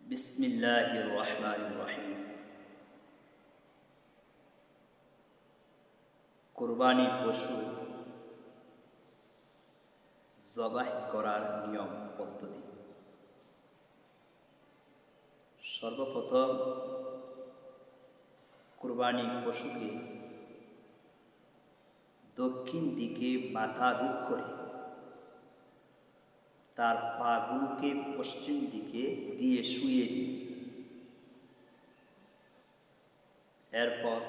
বিসমিল্লাহির রহমানির রহিম। কুরবানি পশু জবাহ করার নিয়ম পদ্ধতি। সর্বপ্রথম কুরবানি পশুকে দক্ষিণ দিকে মাথা রূপ করে তার পাগুলোকে পশ্চিম দিকে দিয়ে শুইয়ে দিন। এরপর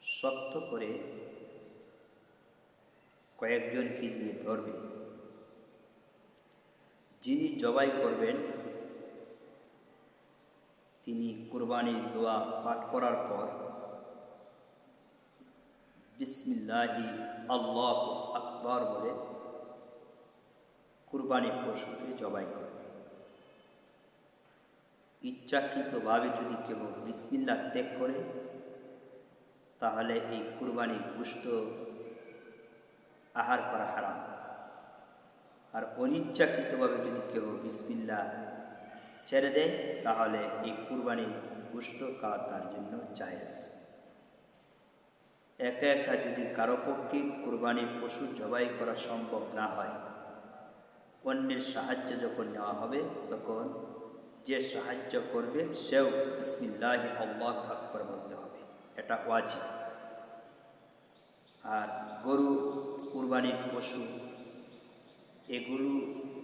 শক্ত করে কয়েকজনকে দিয়ে ধরবে। যিনি জবাই করবেন তিনি কুরবানির দোয়া পাঠ করার পর বিসমিল্লাহি আল্লাহু আকবার বলে কুরবানির পশুকে জবাই করবে। ইচ্ছাকৃতভাবে যদি কেউ বিসমিল্লাহ ত্যাগ করে তাহলে এই কুরবানির গোশত আহার করা হারাম। আর অনিচ্ছাকৃতভাবে যদি কেউ বিসমিল্লাহ ছেড়ে দেয় তাহলে এই কুরবানির গোশত খাওয়া তার জন্য জায়েজ। একা একা যদি কারো পক্ষে কুরবানির পশু জবাই করা সম্ভব না হয়, অন্যের সাহায্য যখন নেওয়া হবে তখন যে সাহায্য করবে সেও বিসমিল্লাহি আল্লাহু আকবার বলতে হবে, এটা ওয়াজিব। আর গরু, কুরবানির পশু এগুলো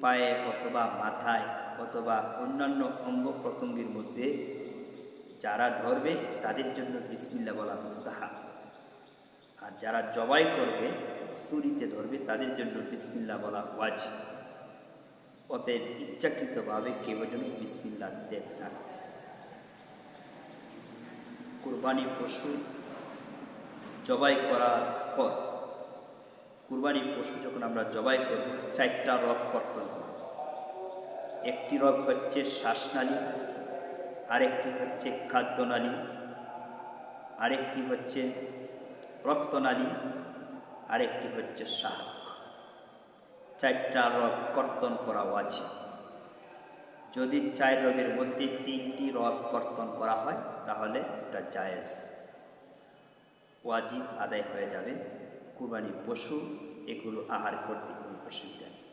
পায়ে অথবা মাথায় অথবা অন্যান্য অঙ্গ প্রত্যঙ্গের মধ্যে যারা ধরবে তাদের জন্য বিসমিল্লাহ বলা মুস্তাহাব। আর যারা জবাই করবে, ছুরিতে ধরবে, তাদের জন্য বিসমিল্লাহ বলা ওয়াজিব। অতএব ইচ্ছাকৃতভাবে কেউ যেন বিসমিল্লাহ ত্যাগ না করে। কুরবানি পশু জবাই করার পর, কুরবানি পশু যখন আমরা জবাই করব, 4টা রগ কর্তন করব। একটি রগ হচ্ছে শ্বাসনালী, আরেকটি হচ্ছে খাদ্যনালী, আরেকটি হচ্ছে রক্তনালী, আরেকটি হচ্ছে শাহক। 4টা রগ কর্তন করা ওয়াজিব। যদি 4 রগের মধ্যে 3টি রগ কর্তন করা হয় তাহলে এটা জায়েজ, ওয়াজিব আদায় হয়ে যাবে। কুরবানি পশু এগুলো আহার করতে কোনো অসুবিধা নেই।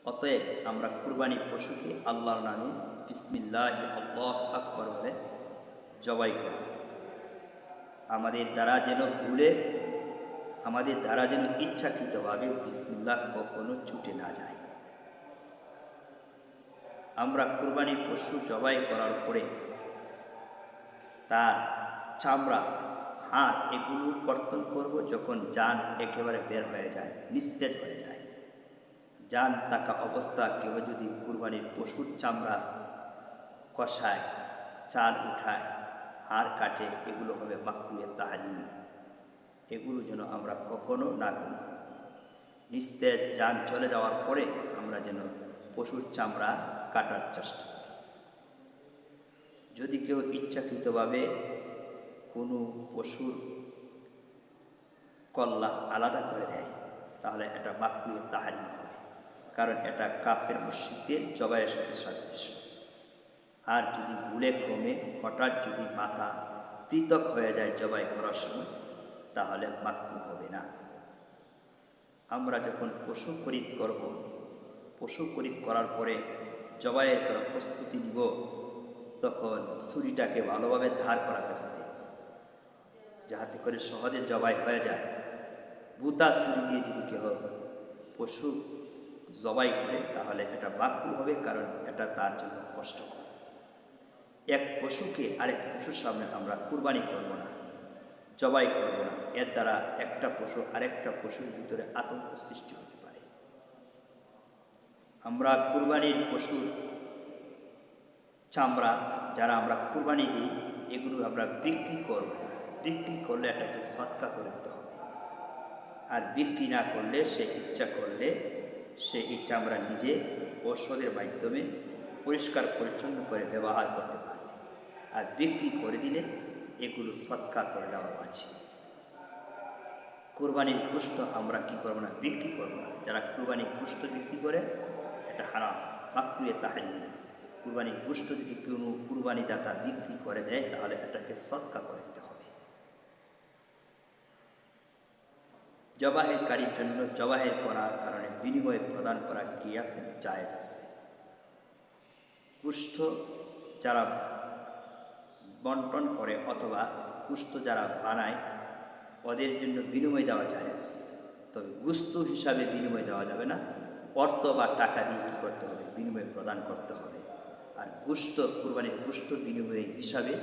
অতএব আমরা কুরবানি পশুকে আল্লাহর নামে বিসমিল্লাহি আল্লাহু আকবার বলে জবাই করব। আমাদের দ্বারা যেন ইচ্ছাকৃতভাবে বিসমিল্লাহ কখনো ছুটে না যায়। আমরা কুরবানি পশু জবাই করার পরে তার চামড়া, হাড় এগুলো কর্তন করব যখন জান একেবারে বের হয়ে যায়, নিস্তেজ হয়ে যায়। জান থাকা অবস্থা কেউ যদি কুরবানির পশুর চামড়া কষায়, চাল উঠায়, হাড় কাটে, এগুলো হবে মাকরুহে তাহরিমি। এগুলো যেন আমরা কখনো না করি। নিস্তেজ জান চলে যাওয়ার পরে আমরা যেন পশুর চামড়া কাটার চেষ্টা করি। যদি কেউ ইচ্ছাকৃতভাবে কোনো পশুর কল্লা আলাদা করে দেয় তাহলে এটা মাকরুহে তাহরিমি হবে, কারণ এটা কাফের মুশরিকদের জবাইয়ের সাথে সাদৃশ্য। আর যদি ভুলে ক্রমে হঠাৎ যদি মাথা পৃথক হয়ে যায় জবাই করার সময় তাহলে মাকরুহ হবে না। আমরা যখন পশু খরিদ করব, পশু খরিদ করার পরে জবাইয়ের করার প্রস্তুতি নিব, তখন ছুরিটাকে ভালোভাবে ধার করাতে হবে যাতে করে সহজে জবাই হয়ে যায়। বুতা ছুরি দিয়ে যদি কেউ পশু জবাই করে তাহলে এটা মাকরুহ হবে, কারণ এটা তার জন্য কষ্টকর। এক পশুকে আরেক পশুর সামনে আমরা কুরবানি করব না, জবাই করব না। এর দ্বারা একটা পশু আরেকটা পশুর ভিতরে আতঙ্ক সৃষ্টি হতে পারে। আমরা কুরবানির পশুর চামড়া যারা আমরা কুরবানি দিই এগুলো আমরা বিক্রি করব না। বিক্রি করলে এটাকে সদকা করে দিতে হবে। আর বিক্রি না করলে সে ইচ্ছা করলে সে এই চামড়া নিজে ঔষধের মাধ্যমে পরিষ্কার পরিচ্ছন্ন করে ব্যবহার করতে পারে। আর বিক্রি করে দিলে এগুলো সদকা করে দেওয়া আছে। কুরবানির গোশত আমরা কি করব না, বিক্রি করব না। যারা কুরবানির গোশত বিক্রি করে একটা হারাম, মাকরুহে তাহরিমি। কুরবানির গোশত যদি কোনো কুরবানি দাতা বিক্রি করে দেয় তাহলে এটাকে সদকা করে দিতে হবে। জবাহেরকারীর জন্য জবাহের করার কারণে বিনিময়ে প্রদান করা কি আছে? জায়েজ আছে। গোশত যারা বন্টন করে অথবা গোশত যারা বানায় ওদের জন্য বিনিময় দেওয়া জায়েজ, তবে গোশত হিসাবে বিনিময় দেওয়া যাবে না, অর্থ বা টাকা দিয়ে কী করতে হবে? বিনিময় প্রদান করতে হবে। আর গোশত, কুরবানির গোশত বিনিময় হিসাবে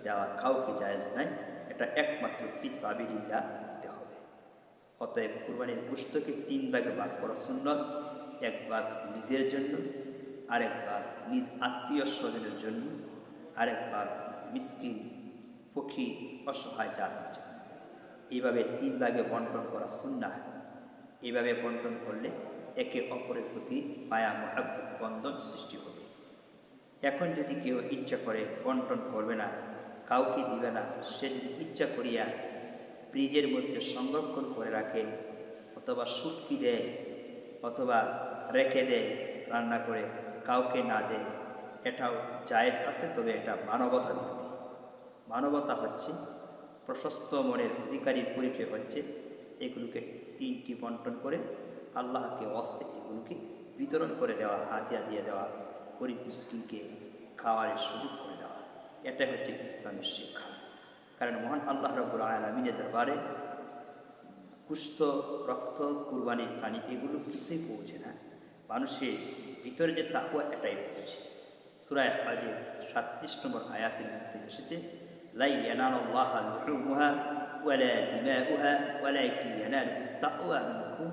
দেওয়া কাউকে জায়েজ নাই, এটা একমাত্র ফি সাবিলিল্লাহ দিতে হবে। অতএব কুরবানির গোশতকে 3 ভাগে ভাগ করা সুন্নত। 1 ভাগ নিজের জন্য, আরেক ভাগ নিজ আত্মীয় স্বজনের জন্য, আরেক ভাগ মিসকিন, ফকির, অসহায় জাতির জন্য। এইভাবে 3 ভাগে বন্টন করা সুন্নাহ। এইভাবে বন্টন করলে একে অপরের প্রতি মায়া মহাব্বত বন্ধন সৃষ্টি হবে। এখন যদি কেউ ইচ্ছা করে বন্টন করবে না, কাউকে দিবে না, সে যদি ইচ্ছা করিয়া ফ্রিজের মধ্যে সংরক্ষণ করে রাখে অথবা শুটকি দেয় অথবা রেখে দেয় রান্না করে, কাউকে না দেয়, এটাও জায়েজ আছে, তবে এটা মানবতা বিরোধী। মানবতা হচ্ছে, প্রশস্ত মনের অধিকারীর পরিচয় হচ্ছে এগুলোকে 3টি বন্টন করে আল্লাহকে ওয়াস্তে এগুলোকে বিতরণ করে দেওয়া, হাদিয়া দিয়ে দেওয়া, গরিব মিসকিনকে খাওয়ার সুযোগ করে দেওয়া। এটাই হচ্ছে ইসলামের শিক্ষা। কারণ মহান আল্লাহ রাব্বুল আলামিনের দরবারে গোশত, রক্ত, কুরবানির প্রাণী এগুলো কিছুই পৌঁছে না, মানুষের ভিতরে যে তাকওয়া এটাই পৌঁছে। সূরা হজের 37 নম্বর আয়াতের মধ্যে এসেছে, লা ইয়ানালুল্লাহা লুহুমুহা ওয়ালা দিমাউহা ওয়ালাকিন ইয়ানালুহুত তাকওয়া মিনকুম।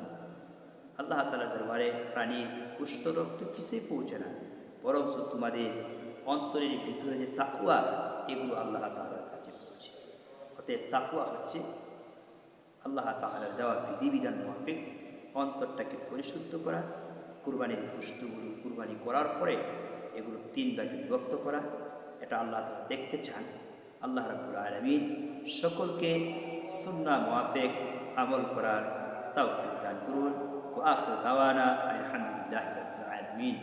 আল্লাহ তাআলার দরবারে প্রাণীর গোশত, রক্ত কিছুই পৌঁছে না, বরং তোমাদের অন্তরের ভিতরে যে তাকওয়া এগুলো আল্লাহ তাআলার কাছে পৌঁছে। অতএব তাকওয়া হচ্ছে আল্লাহ তাআলার দেওয়া বিধিবিধান মাফিক অন্তরটাকে পরিশুদ্ধ করা, কুরবানির গোশতগুলো কুরবানি করার পরে এগুলো 3 ভাগে বিভক্ত করা। এটা আল্লাহ তাআলা দেখতে চান। আল্লাহ রাব্বুল আলামিন সকলকে সুন্নাহ মুওয়াফিক আমল করার তৌফিক দান করুন। ওয়া আখিরু দাওয়ানা আলহামদুলিল্লাহি রাব্বিল আলামিন।